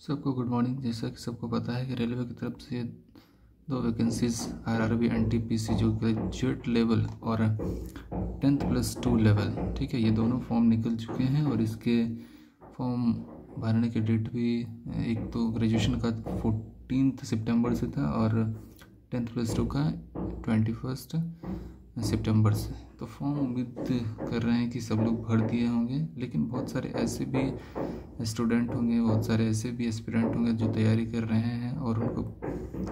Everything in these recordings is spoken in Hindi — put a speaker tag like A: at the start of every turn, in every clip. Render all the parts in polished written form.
A: सबको गुड मॉर्निंग। जैसा कि सबको पता है कि रेलवे की तरफ से दो वैकेंसीज आरआरबी एनटीपीसी जो ग्रेजुएट लेवल और 10+2 लेवल, ठीक है, ये दोनों फॉर्म निकल चुके हैं। और इसके फॉर्म भरने की डेट भी एक तो ग्रेजुएशन का 14 सितंबर से था और 10+2 का 21 सितंबर से। तो फॉर्म उम्मीद कर रहे हैं कि सब लोग भर दिए होंगे, लेकिन बहुत सारे ऐसे भी स्टूडेंट होंगे, बहुत सारे ऐसे भी एस्पिरेंट होंगे जो तैयारी कर रहे हैं और उनको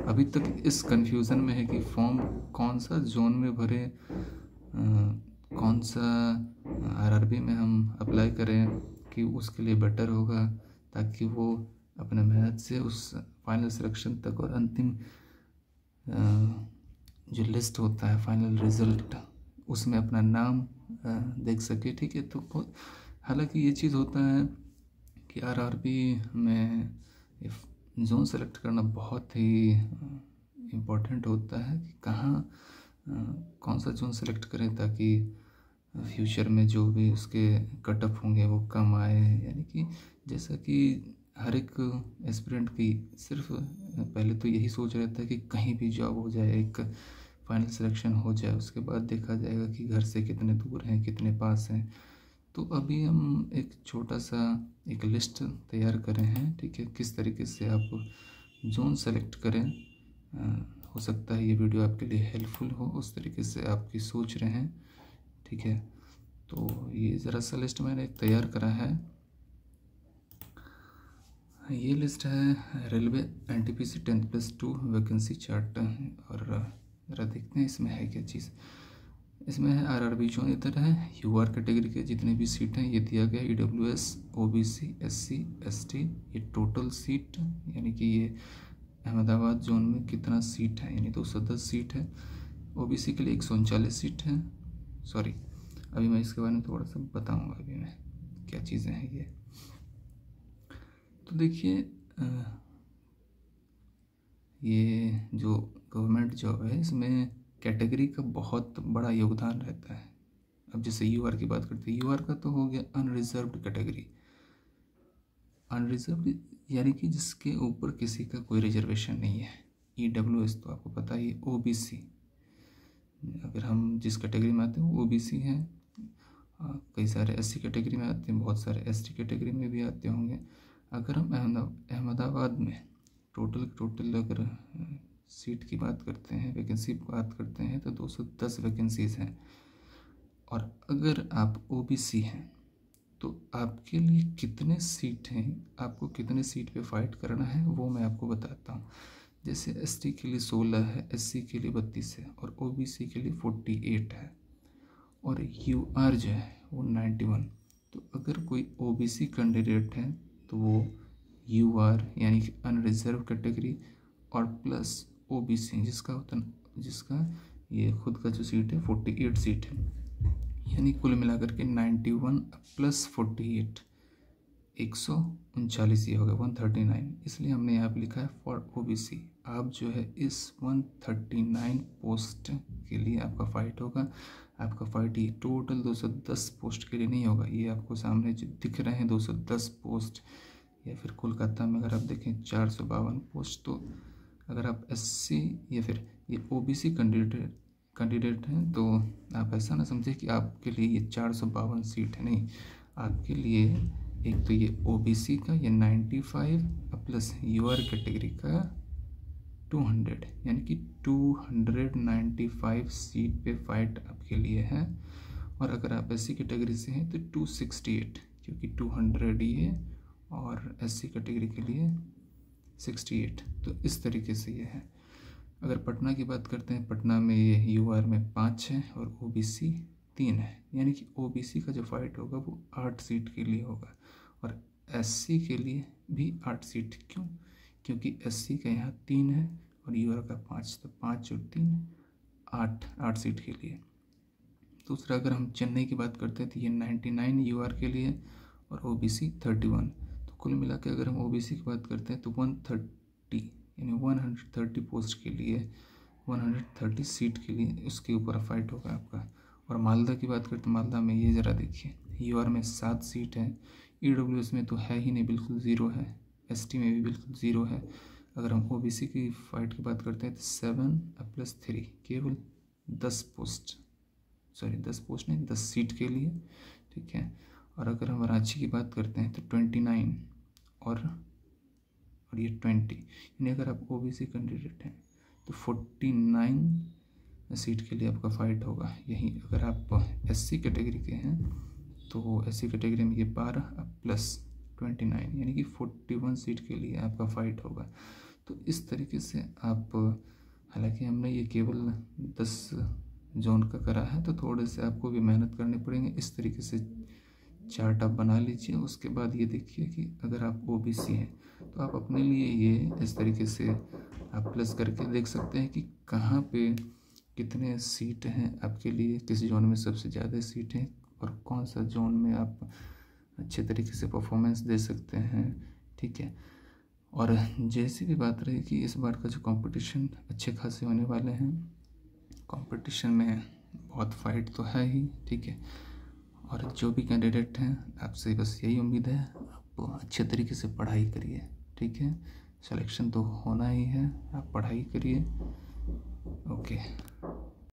A: अभी तक इस कन्फ्यूज़न में है कि फॉर्म कौन सा जोन में भरे, कौन सा आरआरबी में हम अप्लाई करें कि उसके लिए बेटर होगा, ताकि वो अपने मेहनत से उस फाइनल सिलेक्शन तक और अंतिम जो लिस्ट होता है फाइनल रिज़ल्ट उसमें अपना नाम देख सके। ठीक है, तो हालांकि ये चीज़ होता है कि आरआरबी में जोन सेलेक्ट करना बहुत ही इम्पोर्टेंट होता है कि कहाँ कौन सा जोन सेलेक्ट करें ताकि फ्यूचर में जो भी उसके कट ऑफ होंगे वो कम आए। यानी कि जैसा कि हर एक एस्पिरेंट की सिर्फ पहले तो यही सोच रहता है कि कहीं भी जॉब हो जाए, एक फाइनल सिलेक्शन हो जाए, उसके बाद देखा जाएगा कि घर से कितने दूर हैं, कितने पास हैं। तो अभी हम एक छोटा सा एक लिस्ट तैयार करें हैं, ठीक है, किस तरीके से आप जोन सेलेक्ट करें। हो सकता है ये वीडियो आपके लिए हेल्पफुल हो, उस तरीके से आपकी सोच रहे हैं, ठीक है। तो ये ज़रा सा लिस्ट मैंने तैयार करा है। ये लिस्ट है रेलवे एनटीपीसी 10+2 वैकेंसी चार्ट। और ज़रा देखते हैं इसमें है क्या चीज़। इसमें है आरआरबी जोन इधर है, यूआर कैटेगरी के जितने भी सीट हैं ये दिया गया, ईडब्ल्यूएस, ओबीसी, एससी, एसटी, ये टोटल सीट, यानी कि ये अहमदाबाद जोन में कितना सीट है, यानी 210 सीट है। ओबीसी के लिए 139 सीट है। सॉरी, अभी मैं इसके बारे में थोड़ा सा बताऊंगा अभी मैं क्या चीज़ें हैं ये। तो देखिए, ये जो गवर्नमेंट जॉब है इसमें कैटेगरी का बहुत बड़ा योगदान रहता है। अब जैसे यूआर की बात करते हैं, यूआर का तो हो गया अनरिजर्व्ड कैटेगरी। अनरिजर्व्ड यानी कि जिसके ऊपर किसी का कोई रिजर्वेशन नहीं है। ईडब्ल्यूएस तो आपको पता ही, ओबीसी अगर हम जिस कैटेगरी में आते हैं वो ओबीसी हैं। कई सारे एससी कैटेगरी में आते हैं, बहुत सारे एसटी कैटेगरी में भी आते होंगे। अगर हम अहमदाबाद में टोटल अगर सीट की बात करते हैं, वैकेंसी की बात करते हैं, तो 210 वैकेंसीज़ हैं। और अगर आप ओबीसी हैं तो आपके लिए कितने सीट हैं, आपको कितने सीट पे फाइट करना है वो मैं आपको बताता हूँ। जैसे एसटी के लिए 16 है, एससी के लिए 32 है और ओबीसी के लिए 48 है और यूआर जो है वो 91। तो अगर कोई ओबीसी कैंडिडेट है तो वो यूआर यानी कि अनरिजर्व कैटेगरी और प्लस ओबीसी जिसका ये खुद का जो सीट है 48 सीट है, यानी कुल मिलाकर के 91 प्लस 48 139 ये होगा 139। इसलिए हमने यहाँ पे लिखा है फॉर ओबीसी। आप जो है इस 139 पोस्ट के लिए आपका फाइट होगा। आपका फाइट ये टोटल 210 पोस्ट के लिए नहीं होगा, ये आपको सामने जो दिख रहे हैं 210 पोस्ट, या फिर कोलकाता में अगर आप देखें 452 पोस्ट। तो अगर आप एससी या फिर ये ओबीसी कैंडिडेट हैं तो आप ऐसा ना समझे कि आपके लिए ये 452 सीट है, नहीं। आपके लिए एक तो ये ओबीसी का ये 95 प्लस यूआर कैटेगरी का 200, यानी कि 295 सीट पे फाइट आपके लिए है। और अगर आप एससी कैटेगरी से हैं तो 268, क्योंकि 200 ये और एससी कैटेगरी के लिए 68। तो इस तरीके से ये है। अगर पटना की बात करते हैं, पटना में ये यूआर में 5 है और ओबीसी 3 है, यानी कि ओबीसी का जो फाइट होगा वो 8 सीट के लिए होगा और एससी के लिए भी 8 सीट। क्यों? क्योंकि एससी का यहाँ 3 है और यूआर का 5, तो 5 और 3 8 सीट के लिए। दूसरा, अगर हम चेन्नई की बात करते हैं तो ये 99 यूआर के लिए और ओबीसी 31। तो कुल मिला के अगर हम ओबीसी की बात करते हैं तो 130 यानी 130 पोस्ट के लिए 130 सीट के लिए उसके ऊपर फाइट होगा आपका। और मालदा की बात करते हैं, मालदा में ये ज़रा देखिए, यूआर में 7 सीट है, ईडब्ल्यूएस में तो है ही नहीं, बिल्कुल ज़ीरो है, ST में भी बिल्कुल 0 है। अगर हम OBC की फाइट की बात करते हैं तो 7+3 केवल 10 पोस्ट, सॉरी 10 पोस्ट नहीं 10 सीट के लिए, ठीक है। और अगर हम रांची की बात करते हैं तो 29 और ये 20, यानी अगर आप OBC कैंडिडेट हैं तो 49 सीट के लिए आपका फाइट होगा। यहीं अगर आप SC कैटेगरी के हैं तो SC कैटेगरी में ये 12+29 यानी कि 41 सीट के लिए आपका फाइट होगा। तो इस तरीके से आप, हालांकि हमने ये केवल 10 जोन का करा है तो थोड़े से आपको भी मेहनत करनी पड़ेंगे। इस तरीके से चार्ट आप बना लीजिए। उसके बाद ये देखिए कि अगर आप OBC हैं तो आप अपने लिए ये इस तरीके से आप प्लस करके देख सकते हैं कि कहाँ पे कितने सीट हैं आपके लिए, किस जोन में सबसे ज़्यादा सीट हैं और कौन सा जोन में आप अच्छे तरीके से परफॉर्मेंस दे सकते हैं, ठीक है। और जैसी भी बात रही कि इस बार का जो कंपटीशन अच्छे खासे होने वाले हैं, कंपटीशन में बहुत फाइट तो है ही, ठीक है। और जो भी कैंडिडेट हैं आपसे बस यही उम्मीद है आप अच्छे तरीके से पढ़ाई करिए, ठीक है। सिलेक्शन तो होना ही है, आप पढ़ाई करिए। ओके।